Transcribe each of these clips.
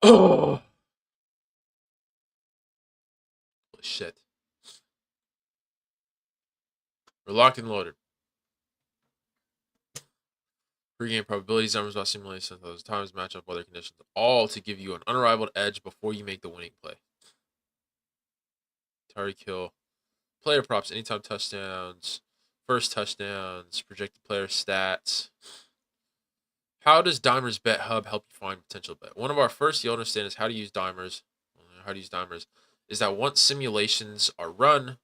Oh, shit. We're locked and loaded. Pre-game probabilities, numbers about simulations, those times, matchup, weather conditions, all to give you an unrivaled edge before you make the winning play. Tyreek Hill, player props, anytime touchdowns, first touchdowns, projected player stats. How does Dimer's Bet Hub help you find potential bet? One of our first you'll understand is how to use Dimers. How to use Dimers is that once simulations are run,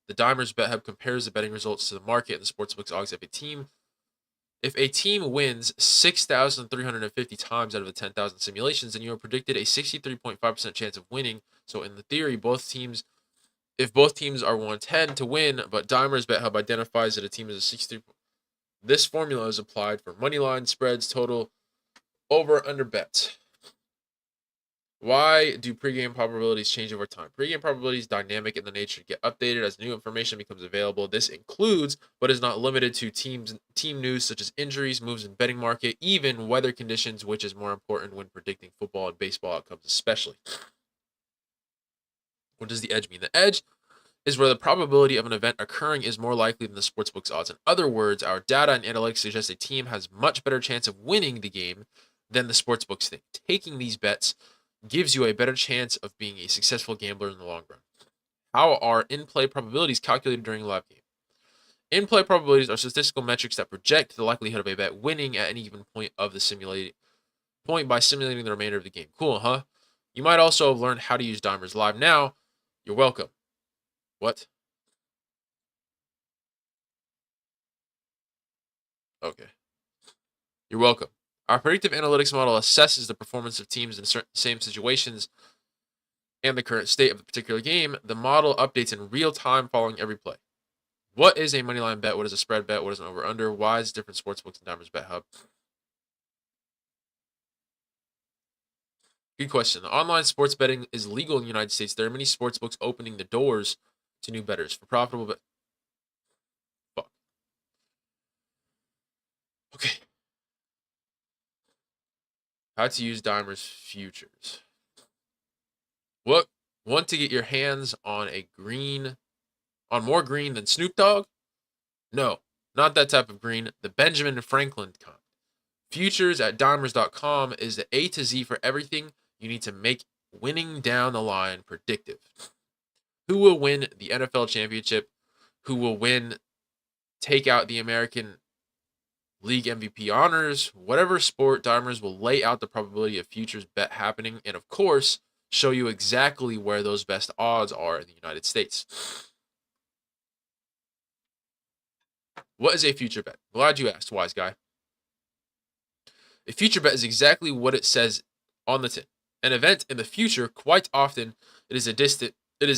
the Dimers Bet Hub compares the betting results to the market and the sportsbook's odds. If a team wins 6,350 times out of the 10,000 simulations, then you are predicted a 63.5% chance of winning. So in the theory, if both teams are 110 to win, but Dimer's Bet Hub identifies that a team is a 63. This formula is applied for money line, spreads, total, over, under bets. Why do pregame probabilities change over time? Pregame probabilities dynamic in the nature, get updated as new information becomes available. This includes, but is not limited to, team news such as injuries, moves in betting market, even weather conditions, which is more important when predicting football and baseball outcomes, especially. What does the edge mean? The edge is where the probability of an event occurring is more likely than the sportsbook's odds. In other words, our data and analytics suggest a team has much better chance of winning the game than the sportsbooks think. Taking these bets gives you a better chance of being a successful gambler in the long run. How are in-play probabilities calculated during a live game? In-play probabilities are statistical metrics that project the likelihood of a bet winning at any given point of the simulated point by simulating the remainder of the game. Cool, huh? You might also have learned how to use Dimers live now. You're welcome. What? Okay. You're welcome. Our predictive analytics model assesses the performance of teams in certain same situations and the current state of the particular game. The model updates in real time following every play. What is a moneyline bet? What is a spread bet? What is an over-under? Why is different sportsbooks and Dimers Bet Hub? Good question. Online sports betting is legal in the United States. There are many sportsbooks opening the doors to new bettors for profitable bet. Fuck. Okay. How to use Dimers futures. What? Want to get your hands on more green than Snoop Dogg? No, not that type of green. The Benjamin Franklin kind. Futures at dimers.com is the A to Z for everything you need to make winning down the line predictive. Who will win the NFL championship? Who will take out the American League MVP honors? Whatever sport, Dimers will lay out the probability of futures bet happening and, of course, show you exactly where those best odds are in the United States. What is a future bet? Glad you asked, wise guy. A future bet is exactly what it says on the tin. An event in the future, quite often, it is in a distance. It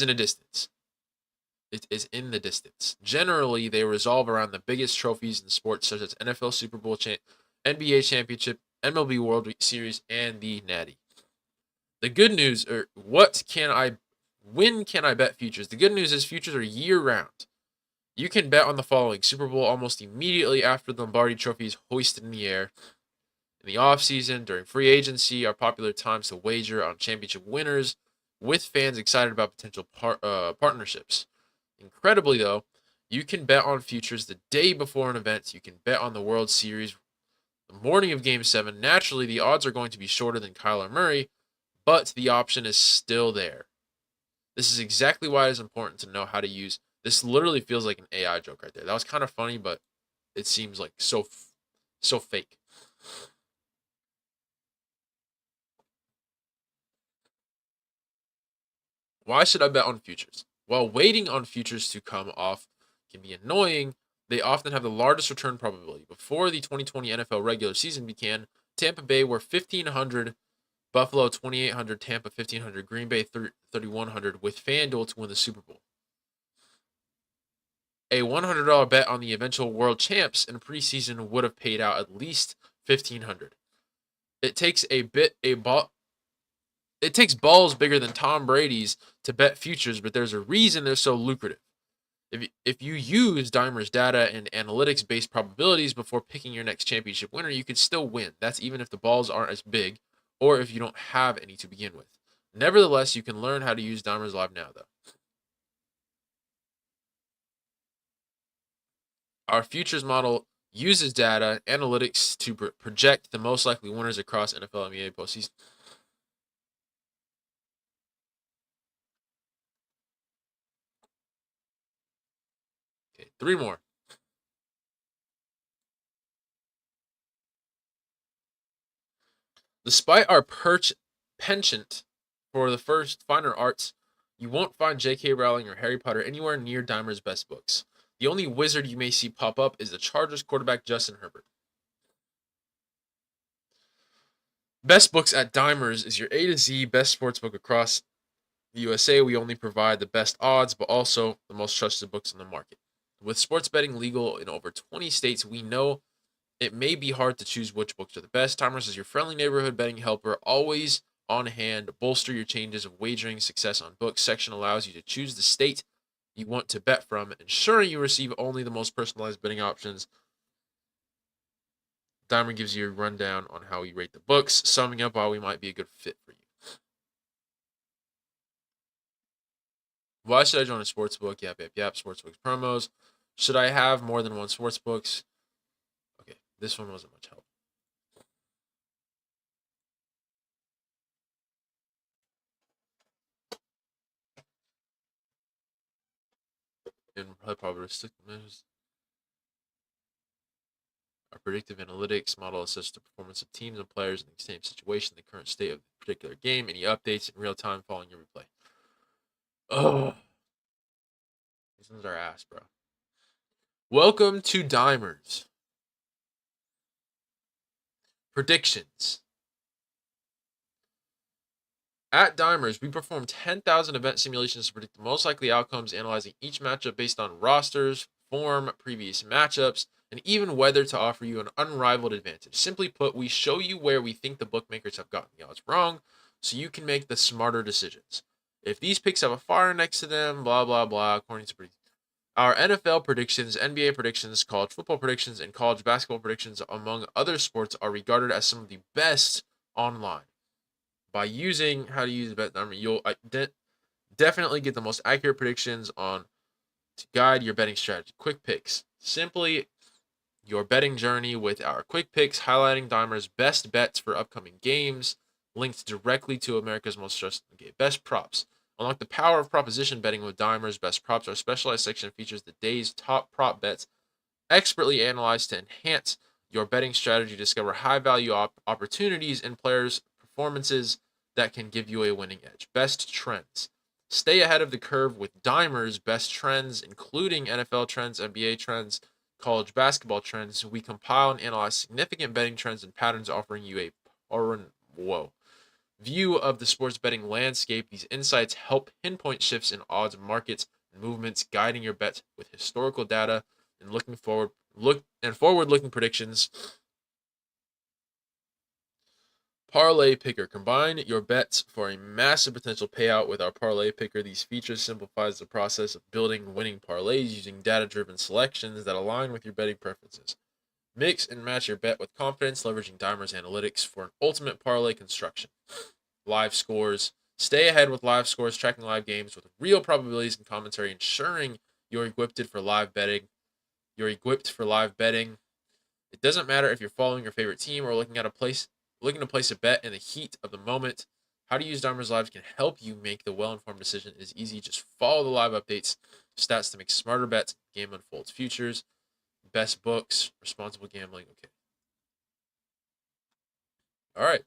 is in the distance. Generally, they revolve around the biggest trophies in sports, such as NFL Super Bowl, NBA Championship, MLB World Series, and the Natty. The good news, or when can I bet futures? The good news is futures are year-round. You can bet on the following: Super Bowl almost immediately after the Lombardi Trophy is hoisted in the air. In the offseason, during free agency, are popular times to wager on championship winners with fans excited about potential partnerships. Incredibly, though, you can bet on futures the day before an event. You can bet on the World Series the morning of Game 7. Naturally, the odds are going to be shorter than Kyler Murray, but the option is still there. This is exactly why it is important to know how to use. This literally feels like an AI joke right there. That was kind of funny, but it seems like so fake. Why should I bet on futures? While waiting on futures to come off can be annoying, they often have the largest return probability. Before the 2020 NFL regular season began, Tampa Bay were 1,500, Buffalo 2,800, Tampa 1,500, Green Bay 3,100, with FanDuel to win the Super Bowl. A $100 bet on the eventual world champs in preseason would have paid out at least 1,500. It takes it takes balls bigger than Tom Brady's to bet futures, but there's a reason they're so lucrative. If you use Dimer's data and analytics-based probabilities before picking your next championship winner, you could still win. That's even if the balls aren't as big or if you don't have any to begin with. Nevertheless, you can learn how to use Dimers Live now, though. Our futures model uses data analytics to project the most likely winners across NFL and NBA postseason. Okay, 3 more. Despite our penchant for the first finer arts, you won't find J.K. Rowling or Harry Potter anywhere near Dimer's best books. The only wizard you may see pop up is the Chargers quarterback Justin Herbert. Best books at Dimers is your A to Z best sports book across the USA. We only provide the best odds, but also the most trusted books on the market. With sports betting legal in over 20 states, we know it may be hard to choose which books are the best. Dimers is your friendly neighborhood betting helper, always on hand. Bolster your changes of wagering success on books section allows you to choose the state you want to bet from, ensuring you receive only the most personalized betting options. Dimer gives you a rundown on how we rate the books, summing up why we might be a good fit for you. Why should I join a sports book? Yap, yap, yap. Sportsbooks promos. Should I have more than one sportsbooks? Okay, this one wasn't much help. In probabilistic measures, our predictive analytics model assesses the performance of teams and players in the same situation, the current state of the particular game, any updates in real time following your replay. Oh, these ones are ass, bro. Welcome to Dimers. Predictions. At Dimers, we perform 10,000 event simulations to predict the most likely outcomes, analyzing each matchup based on rosters, form, previous matchups, and even weather to offer you an unrivaled advantage. Simply put, we show you where we think the bookmakers have gotten the odds wrong, so you can make the smarter decisions. If these picks have a fire next to them, blah, blah, blah, according to our NFL predictions, NBA predictions, college football predictions, and college basketball predictions, among other sports, are regarded as some of the best online. By using how to use BetDimer, you'll definitely get the most accurate predictions on to guide your betting strategy. Quick picks. Simply your betting journey with our quick picks, highlighting Dimer's best bets for upcoming games, linked directly to America's most trusted game. Best props. Unlock the power of proposition betting with Dimer's best props. Our specialized section features the day's top prop bets, expertly analyzed to enhance your betting strategy. Discover high value opportunities in players' performances that can give you a winning edge. Best trends. Stay ahead of the curve with Dimer's best trends, including NFL trends, NBA trends, college basketball trends. We compile and analyze significant betting trends and patterns, offering you a view of the sports betting landscape. These insights help pinpoint shifts in odds, markets, and movements, guiding your bets with historical data and forward-looking predictions. Parlay Picker. Combine your bets for a massive potential payout with our Parlay Picker. These features simplifies the process of building winning parlays using data-driven selections that align with your betting preferences. Mix and match your bet with confidence, leveraging Dimer's analytics for an ultimate parlay construction. Live scores. Stay ahead with live scores, tracking live games with real probabilities and commentary, ensuring you're equipped for live betting. It doesn't matter if you're following your favorite team or looking to place a bet in the heat of the moment. How to use Dimer's Lives can help you make the well-informed decision. It is easy. Just follow the live updates, stats to make smarter bets. Game unfolds. Futures, best books, responsible gambling. Okay. All right.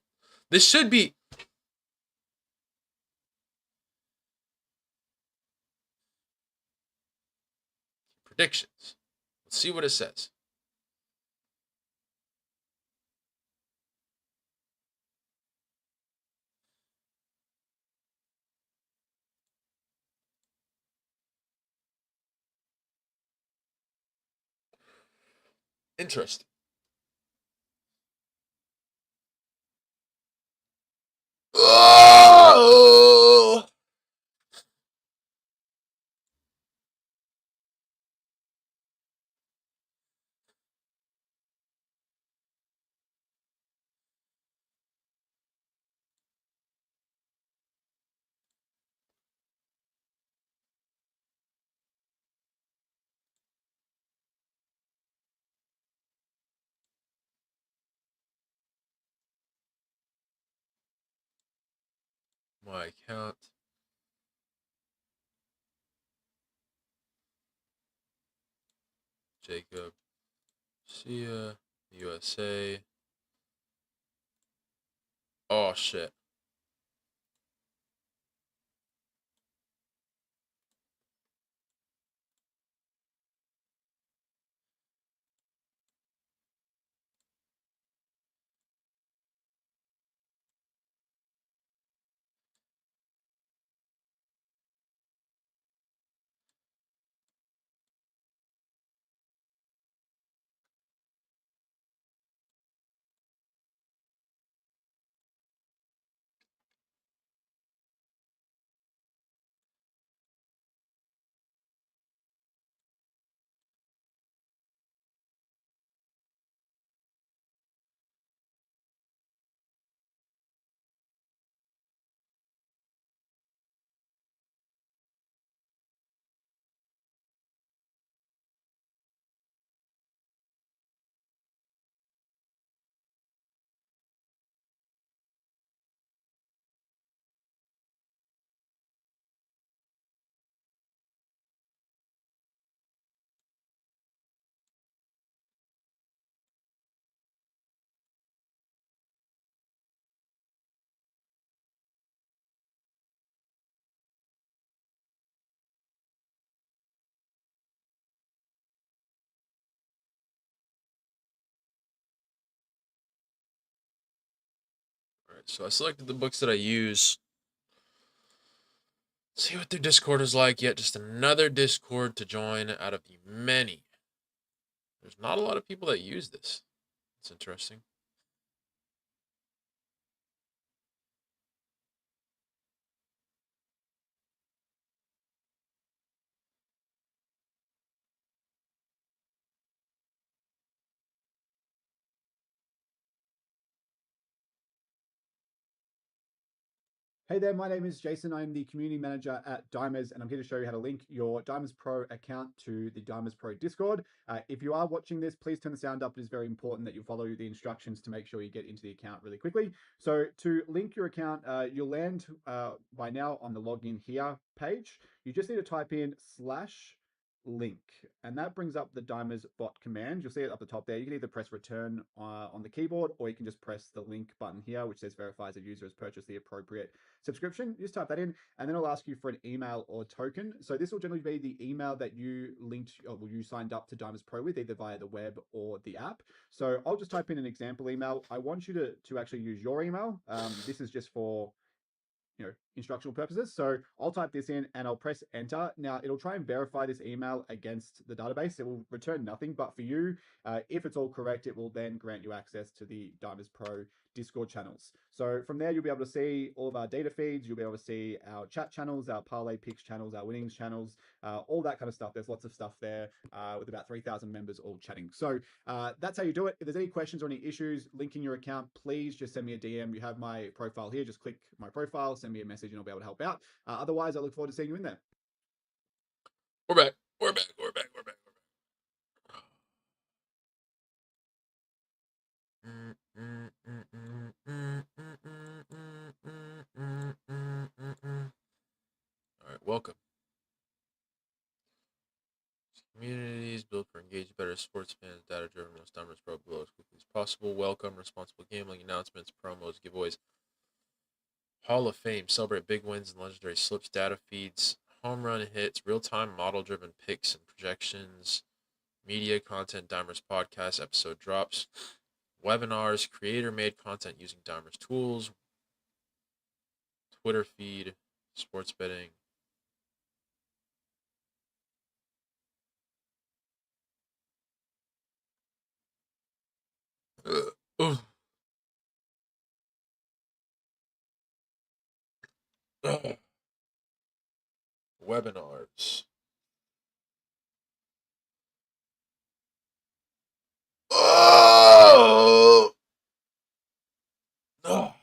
This should be predictions. Let's see what it says. Interesting. Oh! My account. Jacob. Sia. USA. Oh shit. All right, so I selected the books that I use. See what their Discord is like. Yet just another Discord to join out of the many. There's not a lot of people that use this. It's interesting. Hey there, my name is Jason. I'm the community manager at Dimers, and I'm here to show you how to link your Dimers Pro account to the Dimers Pro Discord. If you are watching this, please turn the sound up. It is very important that you follow the instructions to make sure you get into the account really quickly. So to link your account, you'll land by now on the login here page. You just need to type in /link, and that brings up the Dimers bot command. You'll see it up the top there. You can either press return on the keyboard, or you can just press the link button here, which says verifies a user has purchased the appropriate subscription. You just type that in, and then it'll ask you for an email or token. So this will generally be the email that you linked or you signed up to Dimers Pro with, either via the web or the app. So I'll just type in an example email. I want you to actually use your email. This is just for instructional purposes. So I'll type this in and I'll press enter. Now it'll try and verify this email against the database. It will return nothing, but for you, if it's all correct, it will then grant you access to the Dimers Pro Discord channels. So from there, you'll be able to see all of our data feeds. You'll be able to see our chat channels, our parlay picks channels, our winnings channels, all that kind of stuff. There's lots of stuff there with about 3,000 members all chatting. So that's how you do it. If there's any questions or any issues linking your account, please just send me a DM. You have my profile here. Just click my profile, send me a message, and I'll be able to help out. Otherwise, I look forward to seeing you in there. We're back. We're back. We're back. We're back. All right, welcome. Communities built for engaged, better sports fans, data driven, most Dimers Pro below as quickly as possible. Welcome, responsible gambling announcements, promos, giveaways, Hall of Fame, celebrate big wins and legendary slips, data feeds, home run hits, real time model driven picks and projections, media content, Dimers podcast, episode drops, webinars, creator made content using Dimers tools, Twitter feed, sports betting. Webinars. Oh! Oh!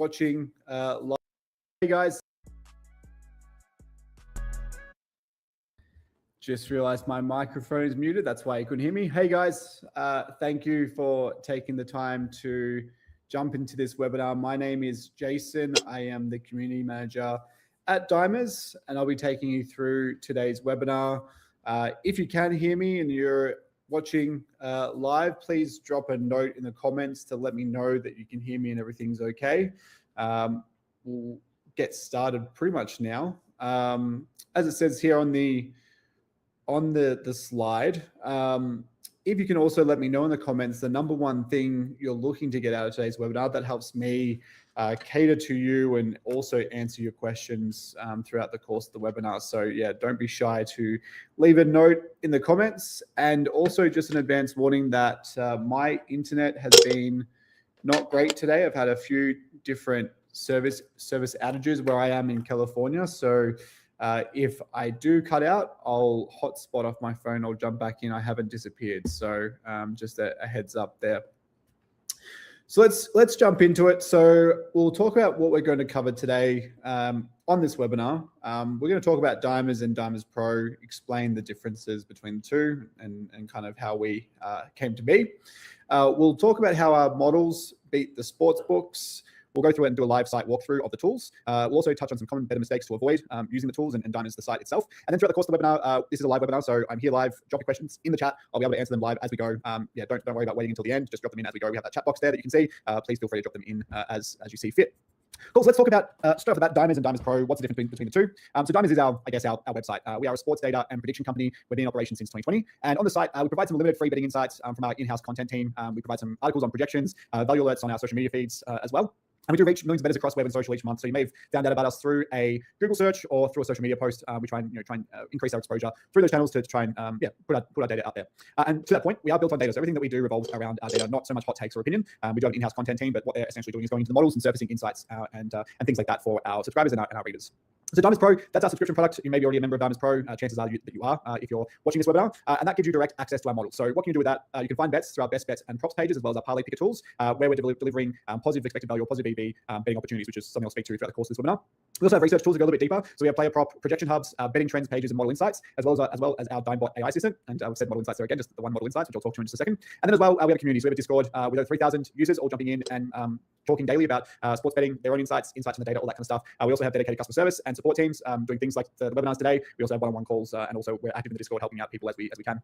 watching live. Hey guys. Just realized my microphone is muted. That's why you couldn't hear me. Hey guys, thank you for taking the time to jump into this webinar. My name is Jason. I am the community manager at Dimers, and I'll be taking you through today's webinar. If you can hear me and you're watching live, please drop a note in the comments to let me know that you can hear me and everything's okay. We'll get started pretty much now. As it says here on the slide, if you can also let me know in the comments the number one thing you're looking to get out of today's webinar, that helps me cater to you and also answer your questions throughout the course of the webinar. So yeah, don't be shy to leave a note in the comments. And also just an advance warning that my internet has been not great today. I've had a few different service outages where I am in California. So if I do cut out, I'll hotspot off my phone. I'll jump back in. I haven't disappeared. So just a heads up there. So let's jump into it. So we'll talk about what we're going to cover today on this webinar. We're going to talk about Dimers and Dimers Pro, explain the differences between the two and kind of how we came to be. We'll talk about how our models beat the sports books. We'll go through it and do a live site walkthrough of the tools. We'll also touch on some common better mistakes to avoid using the tools and Dimers, the site itself. And then throughout the course of the webinar, this is a live webinar, so I'm here live. Drop your questions in the chat. I'll be able to answer them live as we go. Yeah, don't worry about waiting until the end. Just drop them in as we go. We have that chat box there that you can see. Please feel free to drop them in as you see fit. Cool. So let's talk about straight off the bat, Dimers and Dimers Pro. What's the difference between the two? So Dimers is our website. We are a sports data and prediction company. We've been in operation since 2020. And on the site, we provide some limited free betting insights from our in-house content team. We provide some articles on projections, value alerts on our social media feeds as well. And we do reach millions of bettors across web and social each month. So you may have found out about us through a Google search or through a social media post. We try and increase our exposure through those channels to try and put our data out there. And to that point, we are built on data. So everything that we do revolves around our data, not so much hot takes or opinion. We do have an in-house content team, but what they're essentially doing is going into the models and surfacing insights and things like that for our subscribers and our readers. So Dimers Pro, that's our subscription product. You may be already a member of Dimers Pro. Chances are that you are if you're watching this webinar. And that gives you direct access to our models. So what can you do with that? You can find bets through our best bets and props pages, as well as our parlay picker tools, where we're delivering positive expected value or positive EV betting opportunities, which is something I'll speak to throughout the course of this webinar. We also have research tools that go a little bit deeper. So we have player prop, projection hubs, betting trends pages, and model insights, as well as our Dimebot AI assistant. And we've said model insights there again, just the one model insights, which I'll talk to in just a second. And then as well, we have a community. So we have a Discord with over 3,000 users all jumping in and talking daily about sports betting, their own insights on the data, all that kind of stuff. We also have dedicated customer service and support teams doing things like the webinars today. We also have one-on-one calls, and also we're active in the Discord helping out people as we can.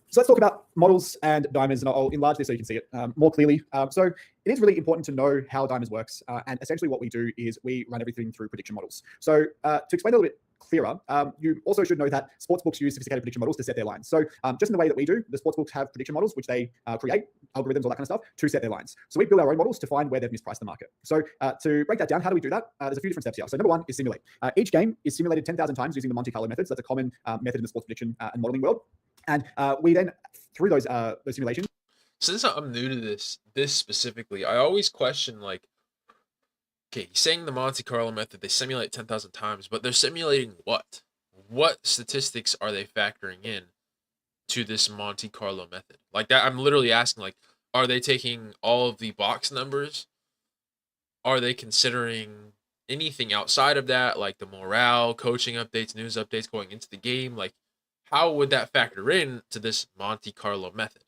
So let's talk about models and Dimers, and I'll enlarge this so you can see it more clearly. So it is really important to know how Dimers works, and essentially what we do is we run everything through prediction models. So to explain a little bit clearer, you also should know that sportsbooks use sophisticated prediction models to set their lines. So just in the way that we do, the sportsbooks have prediction models, which they create, algorithms, all that kind of stuff, to set their lines. So we build our own models to find where they've mispriced the market. So to break that down, how do we do that? There's a few different steps here. So number one is simulate. Each game is simulated 10,000 times using the Monte Carlo methods. That's a common method in the sports prediction and modeling world. And we then, through those simulations. Since I'm new to this specifically, I always question, like, okay, saying the Monte Carlo method, they simulate 10,000 times, but they're simulating what? What statistics are they factoring in to this Monte Carlo method? Like that, I'm literally asking, like, are they taking all of the box numbers? Are they considering anything outside of that, like the morale, coaching updates, news updates going into the game? Like, how would that factor in to this Monte Carlo method?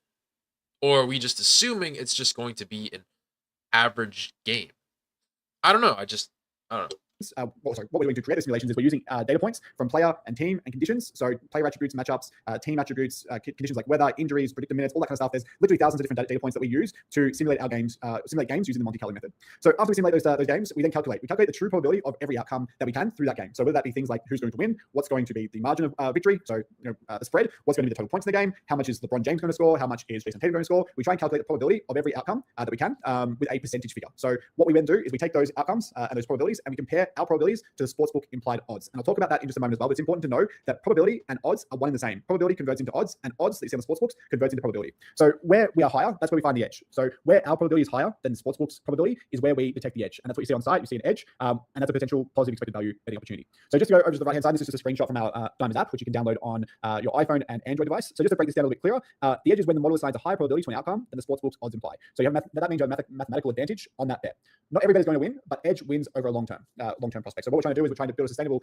Or are we just assuming it's just going to be an average game? I don't know. I don't know. What we're doing to create the simulations is we're using data points from player and team and conditions. So player attributes, matchups, team attributes, conditions like weather, injuries, predicted minutes, all that kind of stuff. There's literally thousands of different data points that we use to simulate our games, using the Monte Carlo method. So after we simulate those games, we then calculate the true probability of every outcome that we can through that game. So whether that be things like who's going to win, what's going to be the margin of victory, so the spread, what's going to be the total points in the game, how much is LeBron James going to score, how much is Jason Tatum going to score. We try and calculate the probability of every outcome that we can with a percentage figure. So what we then do is we take those outcomes and those probabilities and we compare our probabilities to the sportsbook implied odds. And I'll talk about that in just a moment as well, but it's important to know that probability and odds are one and the same. Probability converts into odds, and odds that you see on the sportsbooks converts into probability. So where we are higher, that's where we find the edge. So where our probability is higher than the sportsbook's probability is where we detect the edge. And that's what you see on site. You see an edge, and that's a potential positive expected value betting opportunity. So just to go over to the right-hand side, this is just a screenshot from our Diamond app, which you can download on your iPhone and Android device. So just to break this down a little bit clearer, the edge is when the model assigns a higher probability to an outcome than the sportsbook's odds imply. So you have that means you have mathematical advantage on that bet. Not every bet is going to win, but edge wins over a long-term prospect. So what we're trying to do is we're trying to build a sustainable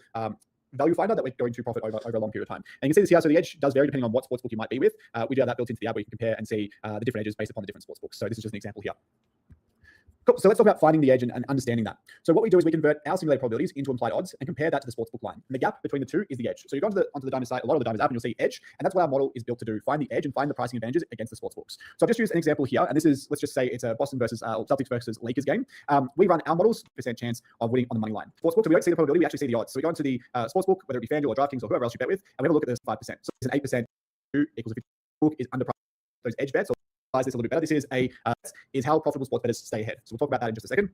value finder that we're going to profit over a long period of time. And you can see this here. So the edge does vary depending on what sportsbook you might be with. We do have that built into the app where you can compare and see the different edges based upon the different sportsbooks. So this is just an example here. Cool. So let's talk about finding the edge and understanding that. So what we do is we convert our simulated probabilities into implied odds and compare that to the sportsbook line. And the gap between the two is the edge. So you go onto the Diamond site, a lot of the Diamond app, and you'll see edge, and that's what our model is built to do: find the edge and find the pricing advantages against the sportsbooks. So I've just used an example here, and this is, let's just say it's a Boston versus Celtics versus Lakers game. We run our models percent chance of winning on the money line. Sportsbook, so we don't see the probability, we actually see the odds. So we go into the sportsbook, whether it be FanDuel or DraftKings or whoever else you bet with, and we have a look at this 5%. So it's an 8% equals if the book is underpriced. Those edge bets, or this a little bit better. This is how profitable sports bettors stay ahead. So we'll talk about that in just a second.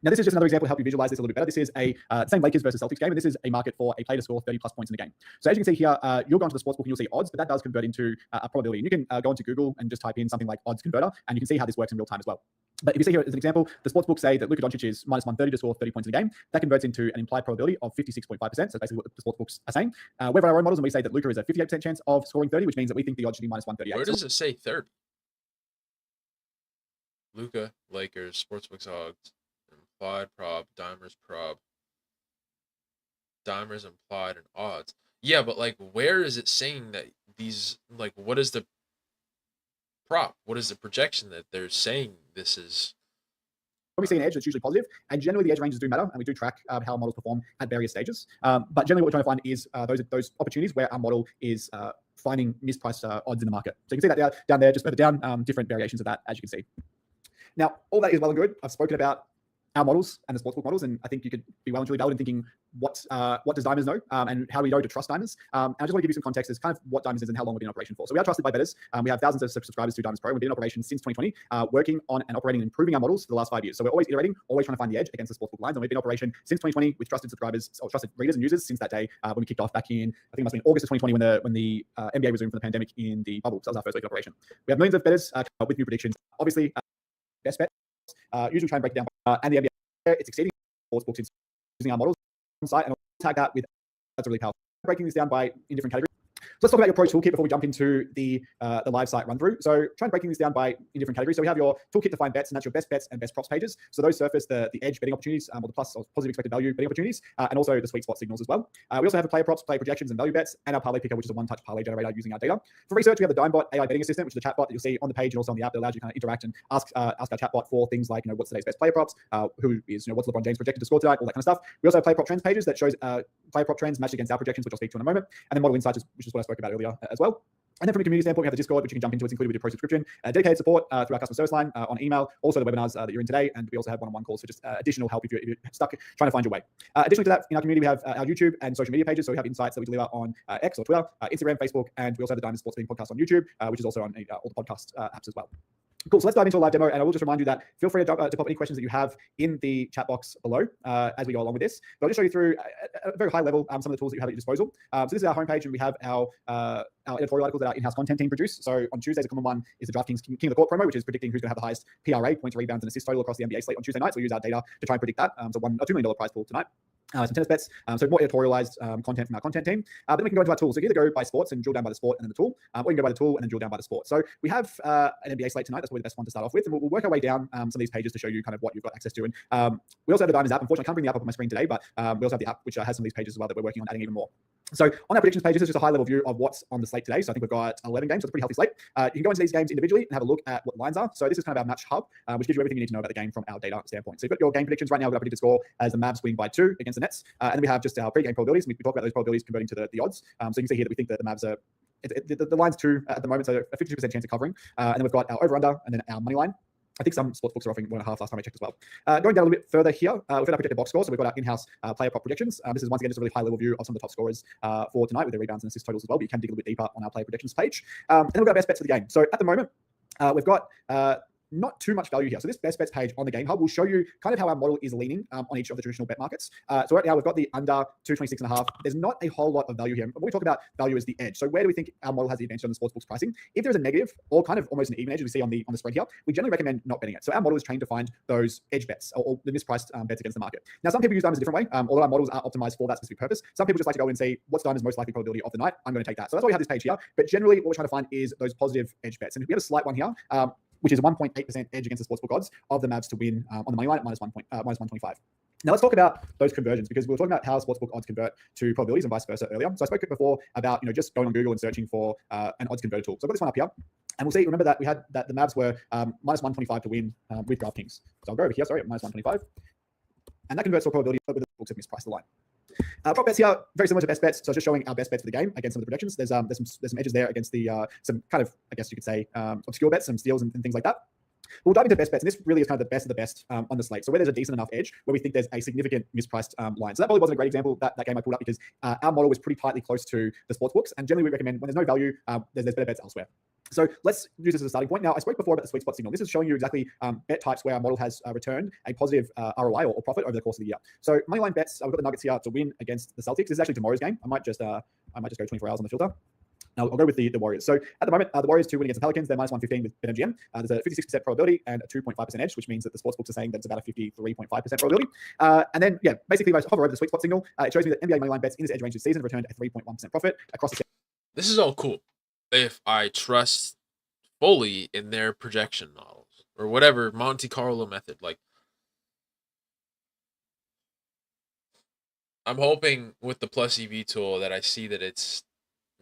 Now, this is just another example to help you visualize this a little bit better. This is a same Lakers versus Celtics game, and this is a market for a player to score 30 plus points in the game. So as you can see here, you'll go into the sportsbook and you'll see odds, but that does convert into a probability. And you can go into Google and just type in something like odds converter, and you can see how this works in real time as well. But if you see here as an example, the sportsbook say that Luka Doncic is minus 130 to score 30 points in a game. That converts into an implied probability of 56.5%. So basically what the sportsbooks are saying. We have our own models and we say that Luka is a 58% chance of scoring 30, which means that we think the odds should be minus 138. Where does it say 30? Luka, Lakers, sportsbooks odds, implied prob, Dimers prob, Dimers implied and odds. Yeah, but like, where is it saying that these, like, what is the prop? What is the projection that they're saying this is? When we see an edge, it's usually positive, and generally the edge ranges do matter, and we do track how models perform at various stages. But generally, what we're trying to find is those opportunities where our model is finding mispriced odds in the market. So you can see that down there, just further down, different variations of that, as you can see. Now, all that is well and good. I've spoken about our models and the sportsbook models, and I think you could be well and truly valid in thinking what does Dimers know, and how do we know to trust Dimers. And I just want to give you some context as kind of what Dimers is and how long we've been in operation for. So we are trusted by bettors. We have thousands of subscribers to Dimers Pro. We've been in operation since 2020, working on and operating and improving our models for the last 5 years. So we're always iterating, always trying to find the edge against the sportsbook lines. And we've been in operation since 2020 with trusted subscribers or trusted readers and users since that day when we kicked off back in, I think it must have been August of 2020 when the NBA resumed from the pandemic in the bubble. So that was our first week of operation. We have millions of bettors with new predictions. Obviously, best bet. Usually try and break it down. And the NBA, it's exceeding sportsbooks using our models on site, and I'll tag that with that's really powerful. Breaking this down in different categories. So let's talk about your pro toolkit before we jump into the live site run through. So try and breaking this down in different categories. So we have your toolkit to find bets, and that's your best bets and best props pages. So those surface the edge betting opportunities, or the plus or positive expected value betting opportunities, and also the sweet spot signals as well. We also have a player props, player projections, and value bets, and our parlay picker, which is a one-touch parlay generator using our data. For research, we have the DimeBot AI betting assistant, which is a chatbot that you'll see on the page and also on the app that allows you to kind of interact and ask our chatbot for things like, what's today's best player props, who is, what's LeBron James projected to score tonight, all that kind of stuff. We also have player prop trends pages that shows player prop trends matched against our projections, which I'll speak to in a moment, and then model insights, which is what I spoke about earlier as well. And then from a community standpoint, we have the Discord, which you can jump into. It's included with your pro subscription, dedicated support through our customer service line on email, also the webinars that you're in today, and we also have one-on-one calls for just additional help if you're stuck trying to find your way. Additionally to that, in our community, we have our YouTube and social media pages. So we have insights that we deliver on X or Twitter, Instagram, Facebook, and we also have the Diamond Sports Betting podcast on YouTube, which is also on all the podcast apps as well. Cool. So let's dive into a live demo, and I will just remind you that feel free to pop any questions that you have in the chat box below as we go along with this. But I'll just show you through at a very high level some of the tools that you have at your disposal. So this is our homepage, and we have our editorial articles that our in-house content team produce. So on Tuesdays, a common one is the DraftKings King of the Court promo, which is predicting who's going to have the highest PRA, points, rebounds, and assist total across the NBA slate on Tuesday nights. So we use our data to try and predict that. So $2 million prize pool tonight. Some tennis bets, so more editorialized content from our content team. Then we can go into our tools. So you can either go by sports and drill down by the sport and then the tool, or you can go by the tool and then drill down by the sport. So we have an NBA slate tonight. That's probably the best one to start off with. And we'll work our way down some of these pages to show you kind of what you've got access to. And we also have the Dimers app. Unfortunately, I can't bring the app up on my screen today, but we also have the app, which has some of these pages as well that we're working on adding even more. So on our predictions page, this is just a high level view of what's on the slate today. So I think we've got 11 games, so it's a pretty healthy slate. You can go into these games individually and have a look at what lines are. So this is kind of our match hub, which gives you everything you need to know about the game from our data standpoint. So you've got your game predictions right now. We've got a predicted score as the Mavs winning by 2 against the Nets. And then we have just our pre-game probabilities. We talk about those probabilities converting to the odds. So you can see here that we think that the Mavs are, the line's 2 at the moment, so a 52% chance of covering. And then we've got our over-under and then our money line. I think some sports books are offering 1.5 last time I checked as well. Going down a little bit further here, we've got our projected box score. So we've got our in-house player prop predictions. This is once again just a really high level view of some of the top scorers for tonight with their rebounds and assist totals as well. But you can dig a little bit deeper on our player predictions page. And then we've got best bets for the game. So at the moment, we've got not too much value here. So this best bets page on the Game Hub will show you kind of how our model is leaning on each of the traditional bet markets. So right now we've got the under 226.5. There's not a whole lot of value here. When we talk about value as the edge, so where do we think our model has the advantage on the sportsbook's pricing? If there's a negative or kind of almost an even edge, as we see on the spread here, we generally recommend not betting it. So our model is trained to find those edge bets or the mispriced bets against the market. Now, some people use diamonds a different way. Although our models are optimized for that specific purpose, some people just like to go and say what's diamond's most likely probability of the night. I'm going to take that. So that's why we have this page here. But generally, what we're trying to find is those positive edge bets, and we have a slight one here. Which is a 1.8% edge against the sportsbook odds of the Mavs to win on the money line at minus 125. Now let's talk about those conversions, because we were talking about how sportsbook odds convert to probabilities and vice versa earlier. So I spoke before about just going on Google and searching for an odds converter tool. So I've got this one up here, and we'll see. Remember that we had that the Mavs were minus 125 to win with DraftKings. So I'll go over here. Sorry, at minus 125, and that converts to a probability of the books have mispriced the line. Prop bets here, very similar to best bets. So it's just showing our best bets for the game against some of the projections. There's some edges there against the some kind of, I guess you could say, obscure bets, some steals and things like that. We'll dive into best bets, and this really is kind of the best of the best on the slate. So where there's a decent enough edge, where we think there's a significant mispriced line. So that probably wasn't a great example, that game I pulled up, because our model was pretty tightly close to the sports books, and generally we recommend when there's no value, there's better bets elsewhere. So let's use this as a starting point. Now, I spoke before about the sweet spot signal. This is showing you exactly bet types where our model has returned a positive ROI or profit over the course of the year. So moneyline bets, we've got the Nuggets here to win against the Celtics. This is actually tomorrow's game. I might just go 24 hours on the filter. Now I'll go with the Warriors. So at the moment, the Warriors to win against the Pelicans, they're minus 115 with BetMGM. There's a 56% probability and a 2.5% edge, which means that the sportsbooks are saying that it's about a 53.5% probability. And then, yeah, basically, if I hover over the sweet spot signal, it shows me that NBA moneyline bets in this edge range this season have returned a 3.1% profit across the. This is all cool if I trust fully in their projection models or whatever Monte Carlo method. Like, I'm hoping with the plus EV tool that I see that it's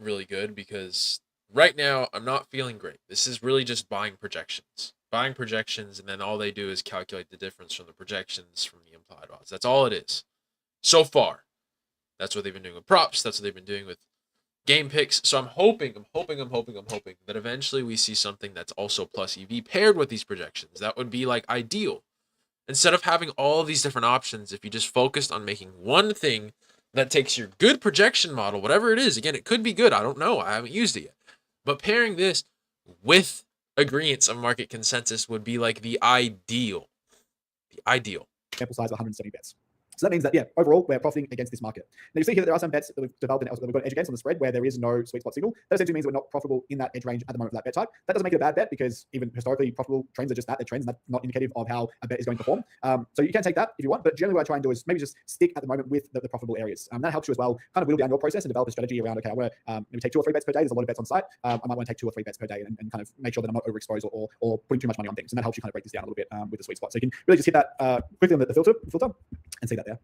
really good, because right now I'm not feeling great. This is really just buying projections, and then all they do is calculate the difference from the projections from the implied odds. That's all it is so far. That's what they've been doing with props. That's what they've been doing with game picks. So I'm hoping that eventually we see something that's also plus EV paired with these projections. That would be like ideal. Instead of having all these different options, if you just focused on making one thing that takes your good projection model, whatever it is. Again, it could be good. I don't know. I haven't used it yet. But pairing this with agreements of market consensus would be like the ideal. Sample size of 170 bets. So that means that, yeah, overall, we're profiting against this market. Now, you see here that there are some bets that we've developed and we've got edge against on the spread where there is no sweet spot signal. That essentially means we're not profitable in that edge range at the moment for that bet type. That doesn't make it a bad bet, because even historically, profitable trends are just that. They're trends, and that's not indicative of how a bet is going to perform. So you can take that if you want, but generally what I try and do is maybe just stick at the moment with the profitable areas. That helps you as well, kind of whittle down your process and develop a strategy around, okay, I want to maybe take 2 or 3 bets per day. There's a lot of bets on site. I might want to take 2 or 3 bets per day and kind of make sure that I'm not overexposed or putting too much money on things. And that helps you kind of break this down a little bit with the sweet spot. So you can really just hit that quickly on the filter and see that there.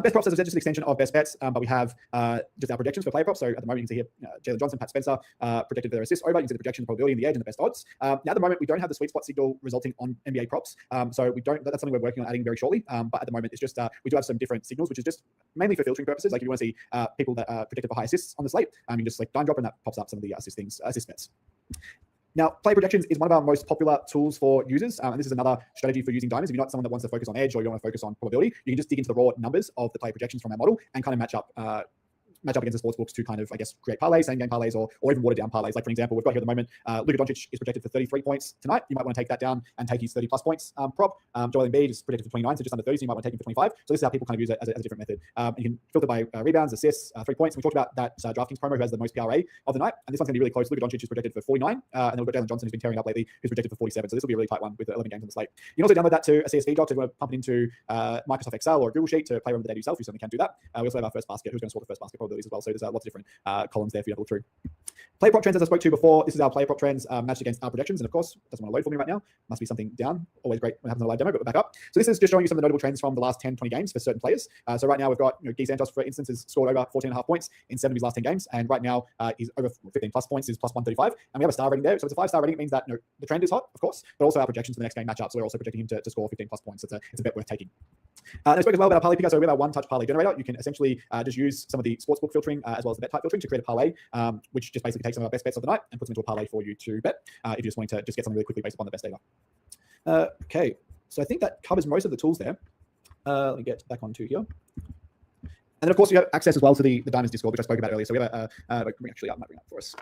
Best props, as I said, just an extension of best bets, but we have just our projections for player props. So at the moment, you can see here Jalen Johnson, Pat Spencer projected their assists over. You can see the projection, the probability, and the edge, and the best odds. Now at the moment, we don't have the sweet spot signal resulting on NBA props, so we don't. That's something we're working on adding very shortly. But at the moment, it's just we do have some different signals, which is just mainly for filtering purposes. Like if you want to see people that are projected for high assists on the slate, you can just like dime drop, and that pops up some of the assist bets. Now, play projections is one of our most popular tools for users, and this is another strategy for using diamonds. If you're not someone that wants to focus on edge or you want to focus on probability, you can just dig into the raw numbers of the play projections from our model and kind of match up against the sports books to kind of, I guess, create parlays, same game parlays, or even watered down parlays. Like, for example, we've got here at the moment, Luka Doncic is projected for 33 points tonight. You might want to take that down and take his 30 plus points prop. Joel Embiid is projected for 29, so just under 30, so you might want to take him for 25. So this is how people kind of use it as a different method. You can filter by rebounds, assists, 3 points. We talked about that DraftKings promo who has the most PRA of the night, and this one's going to be really close. Luka Doncic is projected for 49, and then we've got Jalen Johnson, who's been tearing up lately, who's projected for 47. So this will be a really tight one with 11 games on the slate. You can also download that to a CSV doc, so if you want to pump it into Microsoft Excel or Google Sheet to play around with the data yourself. You certainly can do that. We also have our first basket, who's going to sort the first basket probabilities as well. So there's lots of different columns there for you to look through. Play prop trends, as I spoke to before, this is our play prop trends matched against our projections. And of course, it doesn't want to load for me right now. Must be something down. Always great when it happens on a live demo, but we're back up. So this is just showing you some of the notable trends from the last 10, 20 games for certain players. So right now we've got, Guy Santos, for instance, has scored over 14.5 points in 7 of his last 10 games. And right now he's over 15 plus points, he's plus 135. And we have a star rating there. So it's a 5-star rating. It means that the trend is hot, of course, but also our projections for the next game match up. So we're also projecting him to score 15 plus points. It's a bet worth taking. I spoke as well about our parlay picker. So we have our one-touch parlay generator. You can essentially just use some of the sportsbook filtering as well as the bet type filtering to create a parlay, which just basically takes some of our best bets of the night and puts them into a parlay for you to bet if you're just wanting to just get something really quickly based upon the best data. Okay, so I think that covers most of the tools there. Let me get back onto here. And then, of course, you have access as well to the Diamonds Discord, which I spoke about earlier. So we have actually, I might bring it up for us.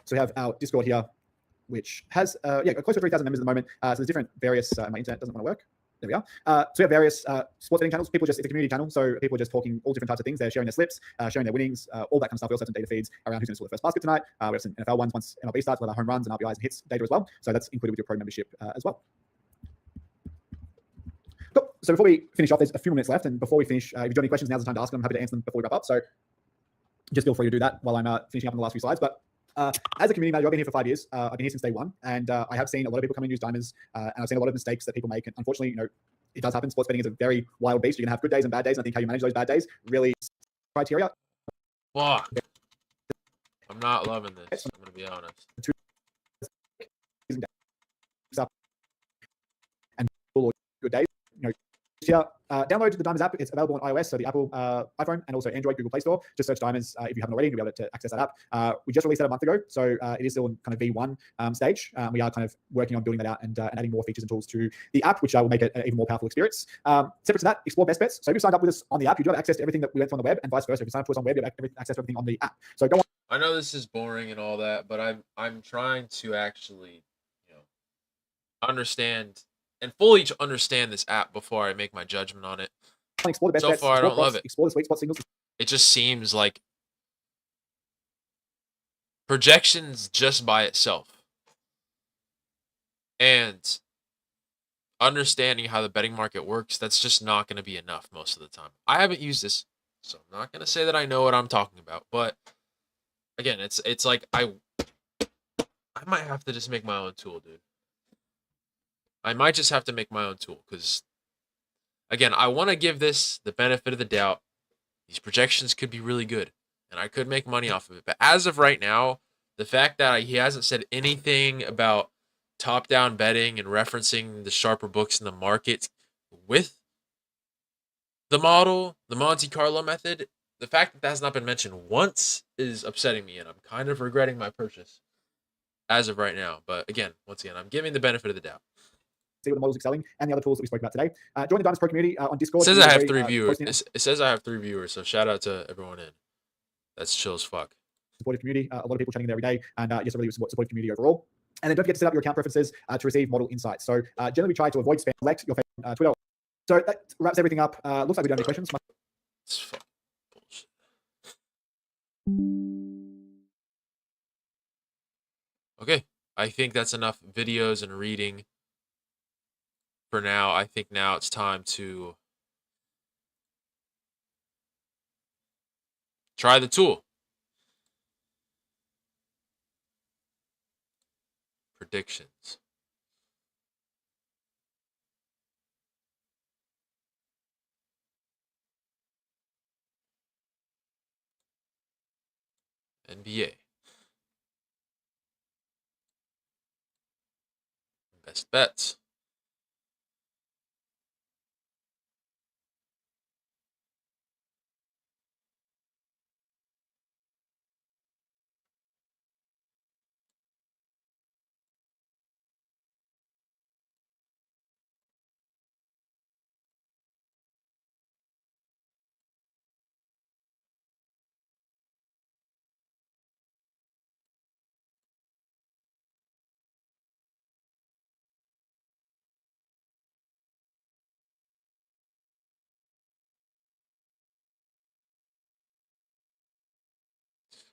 So we have our Discord here. which has close to 3,000 members at the moment. So there's different various. My internet doesn't want to work. There we are. So we have various sports betting channels. It's a community channel, so people are just talking all different types of things. They're sharing their slips, sharing their winnings, all that kind of stuff. We also have some data feeds around who's going to score the first basket tonight. We have some NFL ones once MLB starts, with our home runs and RBIs and hits data as well. So that's included with your pro membership as well. Cool. So before we finish off, there's a few minutes left, and before we finish, if you've got any questions, now's the time to ask them. I'm happy to answer them before we wrap up. So just feel free to do that while I'm finishing up on the last few slides. But as a community manager, I've been here for 5 years. I've been here since day one, and I have seen a lot of people come and use Dimers, and I've seen a lot of mistakes that people make. And unfortunately, it does happen. Sports betting is a very wild beast. You're gonna have good days and bad days, and I think how you manage those bad days really criteria. Fuck. I'm not loving this. I'm gonna be honest. And good days. Here, download the Dimers app. It's available on iOS, so the Apple iPhone, and also Android, Google Play Store. Just search Dimers if you haven't already. You'll be able to access that app. We just released that a month ago, so it is still in kind of V1 stage. We are kind of working on building that out and adding more features and tools to the app, which will make it an even more powerful experience. Separate to that, explore best bets. So if you signed up with us on the app, you do have access to everything that we went through on the web, and vice versa. If you sign up with us on the web, you have access to everything on the app. So go on. I know this is boring and all that, but I'm trying to actually, understand and fully understand this app before I make my judgment on it. Explore the best So bets, far, I don't love it. Explore the sweet spot signals. It just seems like projections just by itself, and understanding how the betting market works, that's just not going to be enough most of the time. I haven't used this, so I'm not going to say that I know what I'm talking about. But again, it's like I might have to just make my own tool, dude. I might just have to make my own tool because, again, I want to give this the benefit of the doubt. These projections could be really good, and I could make money off of it. But as of right now, the fact that he hasn't said anything about top-down betting and referencing the sharper books in the market with the model, the Monte Carlo method, the fact that that has not been mentioned once is upsetting me, and I'm kind of regretting my purchase as of right now. But again, once again, I'm giving the benefit of the doubt. See what the model's excelling, and the other tools that we spoke about today. Join the Dimers Pro community on Discord. It says I have 3 viewers. It says I have 3 viewers, so shout out to everyone in. That's chill as fuck. Supportive community. A lot of people chatting there every day, and just a really supportive community overall. And then don't forget to set up your account preferences to receive model insights. So generally we try to avoid spam. Select your favorite Twitter. So that wraps everything up. Looks like we don't have any questions. It's fucking bullshit. Okay, I think that's enough videos and reading for now. I think now it's time to try the tool. Predictions. NBA. Best bets.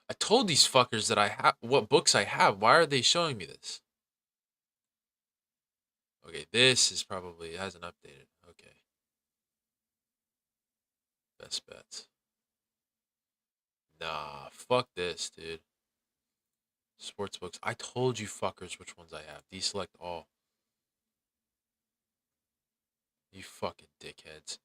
I told these fuckers that I have what books I have. Why are they showing me this? Okay, this is probably, it hasn't updated. Okay. Best bets. Nah, fuck this, dude. Sports books. I told you fuckers which ones I have. Deselect all. You fucking dickheads.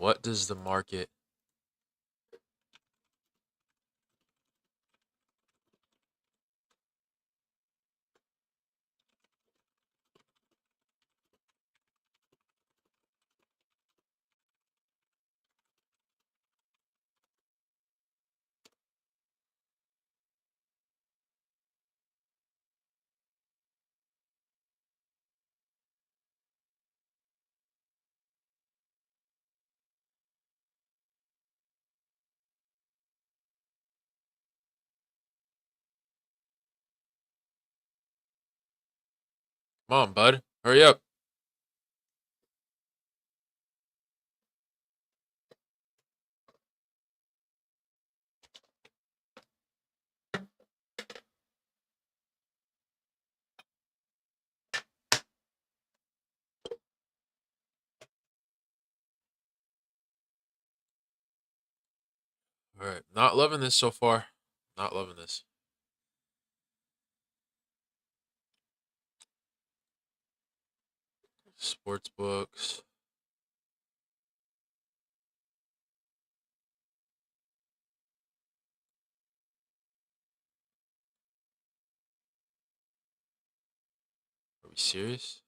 What does the market? Come on, bud. Hurry up. All right. Not loving this so far. Not loving this. Sports books. Are we serious?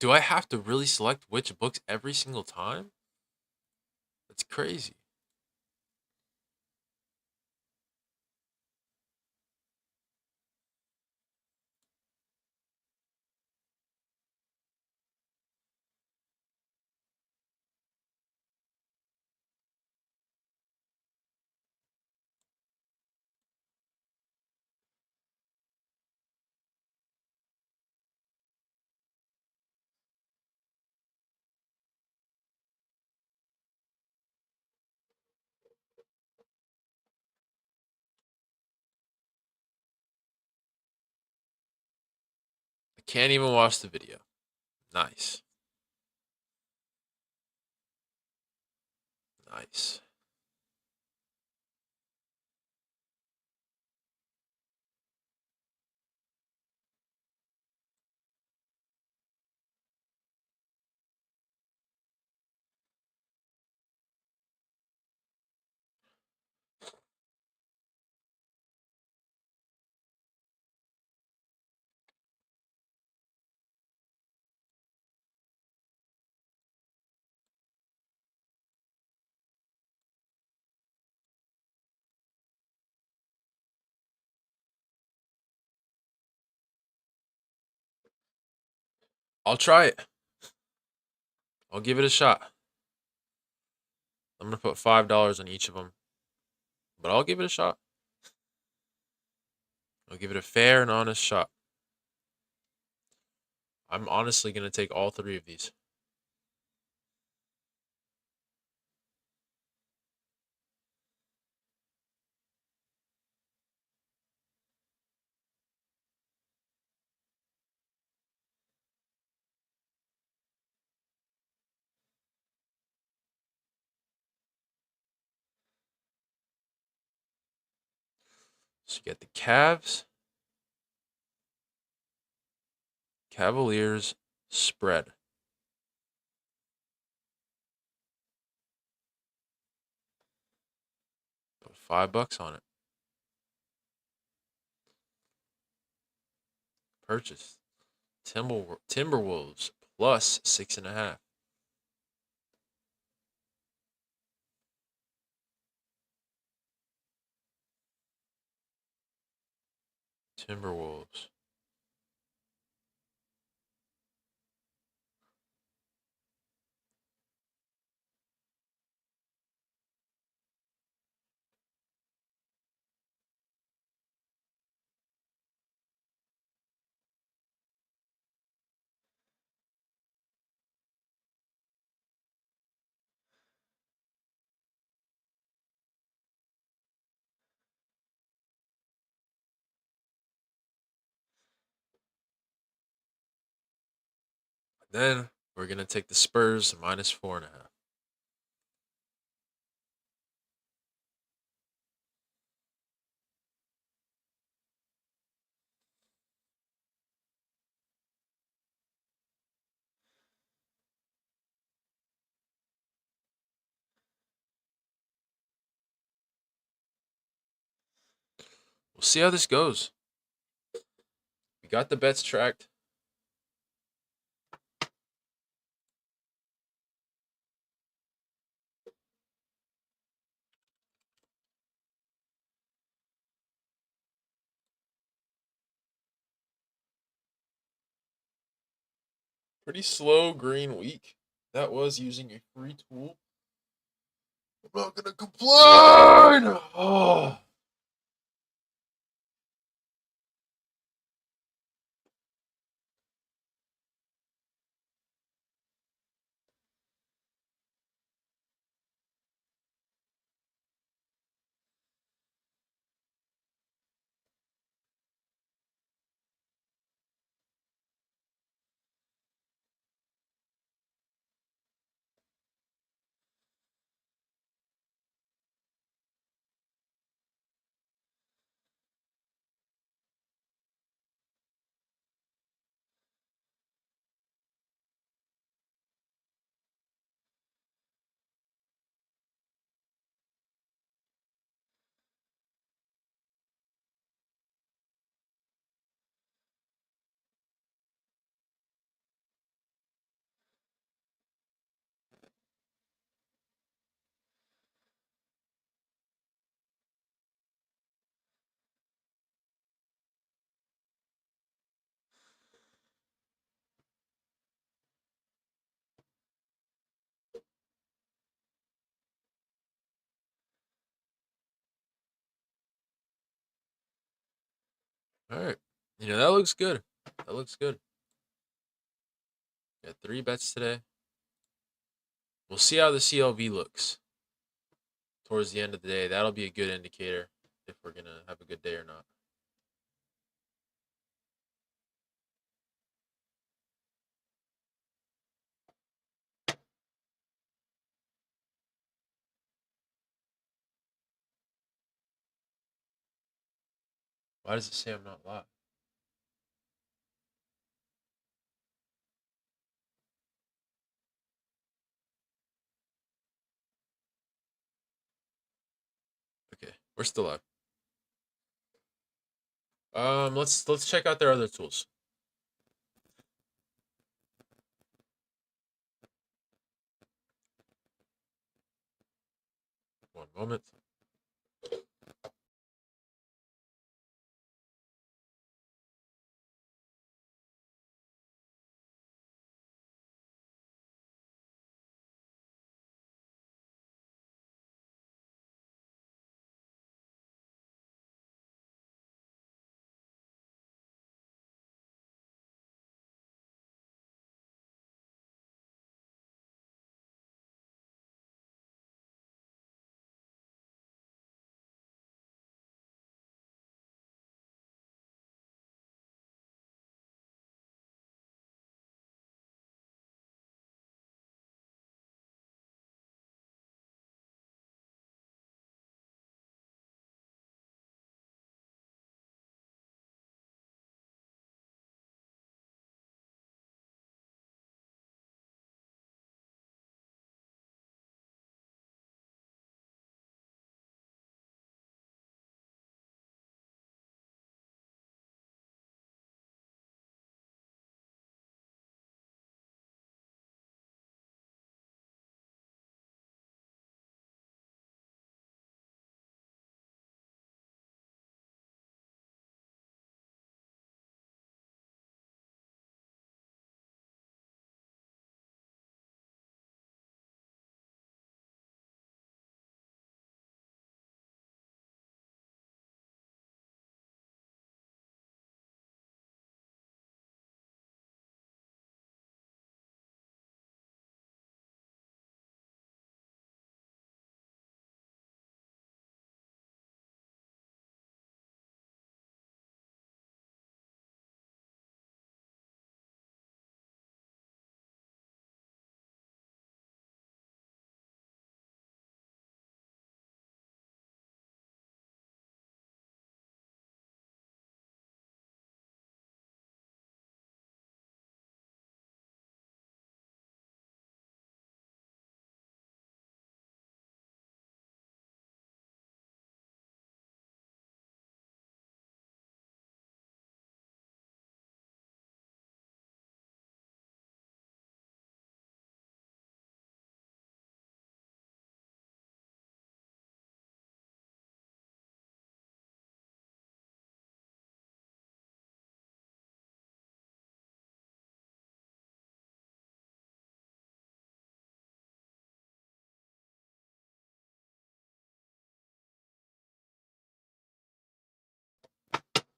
Do I have to really select which books every single time? That's crazy. I can't even watch the video. Nice. Nice. I'll try it. I'll give it a shot. I'm gonna put $5 on each of them, but I'll give it a shot. I'll give it a fair and honest shot. I'm honestly gonna take all three of these. So you get the Cavs, Cavaliers spread. Put $5 on it. Purchase. Timberwolves plus 6.5. Timberwolves. Then we're gonna take the Spurs -4.5. We'll see how this goes. We got the bets tracked. Pretty slow green week. That was using a free tool. I'm not gonna complain. Oh. All right. That looks good. That looks good. Got 3 bets today. We'll see how the CLV looks towards the end of the day. That'll be a good indicator if we're going to have a good day or not. Why does it say I'm not live? Okay, we're still live. Let's check out their other tools. One moment.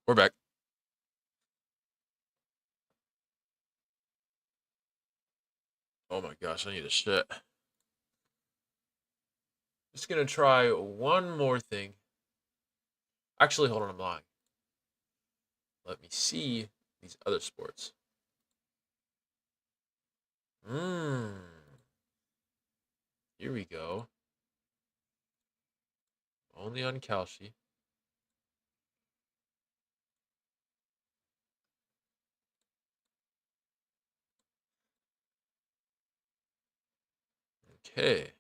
We're back. Oh my gosh, I need a shit. Just gonna try one more thing. Actually, hold on, I'm lying. Let me see these other sports. Here we go. Only on Kalshi. Okay.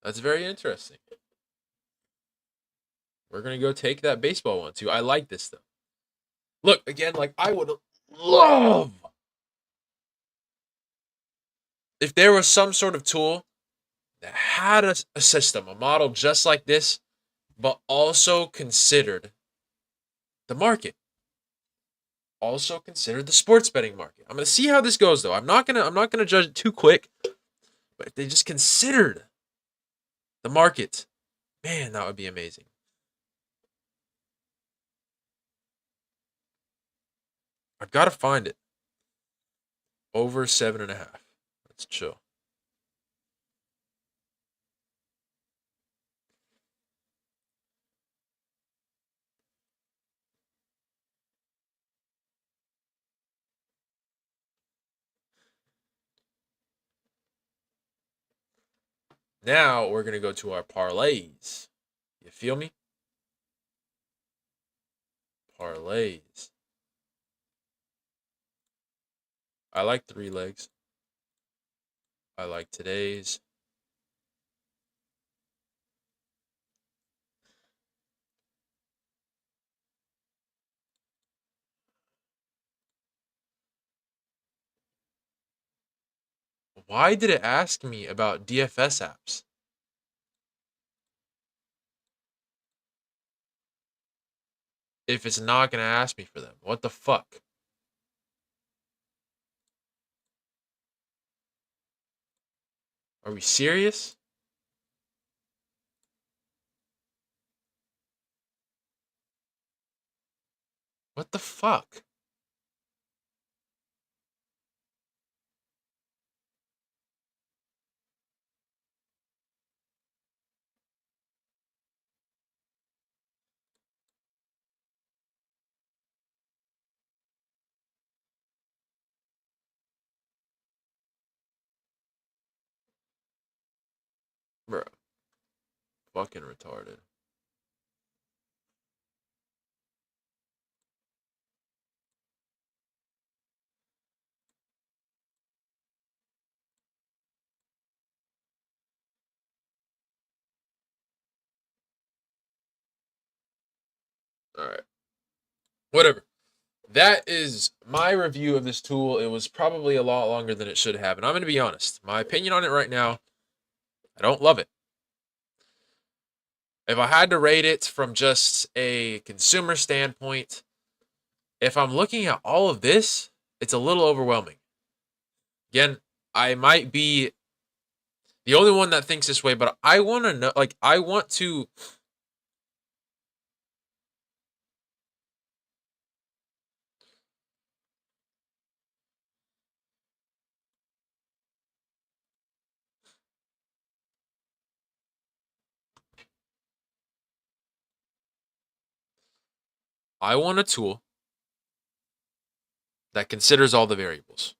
That's very interesting. We're gonna go take that baseball one too. I like this though. Look, again, like I would love if there was some sort of tool that had a system, a model just like this, but also considered the market. Also considered the sports betting market. I'm gonna see how this goes though. I'm not gonna judge it too quick, but if they just considered the market, man, that would be amazing. I've got to find it. Over 7.5. Let's chill. Now we're gonna go to our parlays. You feel me? Parlays. I like 3 legs. I like today's. Why did it ask me about DFS apps? If it's not gonna ask me for them. What the fuck? Are we serious? What the fuck? Bro. Fucking retarded. Alright. Whatever. That is my review of this tool. It was probably a lot longer than it should have. And I'm going to be honest. My opinion on it right now, I don't love it. If I had to rate it from just a consumer standpoint, if I'm looking at all of this, it's a little overwhelming. Again, I might be the only one that thinks this way, but I want to know, like, I want to. I want a tool that considers all the variables.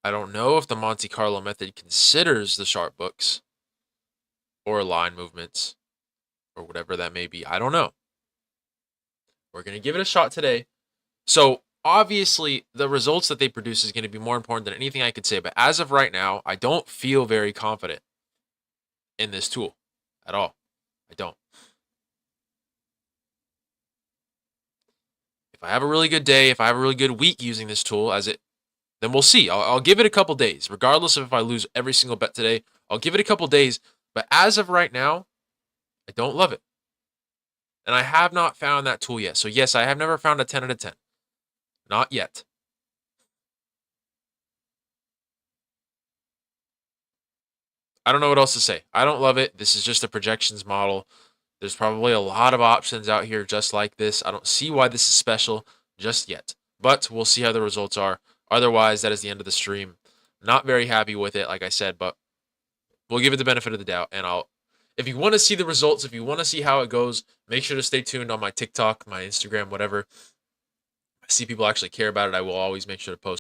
I don't know if the Monte Carlo method considers the sharp books or line movements or whatever that may be. I don't know. We're going to give it a shot today. So, obviously, the results that they produce is going to be more important than anything I could say. But as of right now, I don't feel very confident in this tool at all. I don't. If I have a really good day, if I have a really good week using this tool, then we'll see. I'll give it a couple days, regardless of if I lose every single bet today. I'll give it a couple days. But as of right now, I don't love it. And I have not found that tool yet. So, yes, I have never found a 10 out of 10. Not yet. I don't know what else to say. I don't love it. This is just a projections model. There's probably a lot of options out here just like this. I don't see why this is special just yet, but we'll see how the results are. Otherwise, that is the end of the stream. Not very happy with it, like I said, but we'll give it the benefit of the doubt. And if you want to see the results, if you want to see how it goes, make sure to stay tuned on my TikTok, my Instagram, whatever. I see people actually care about it. I will always make sure to post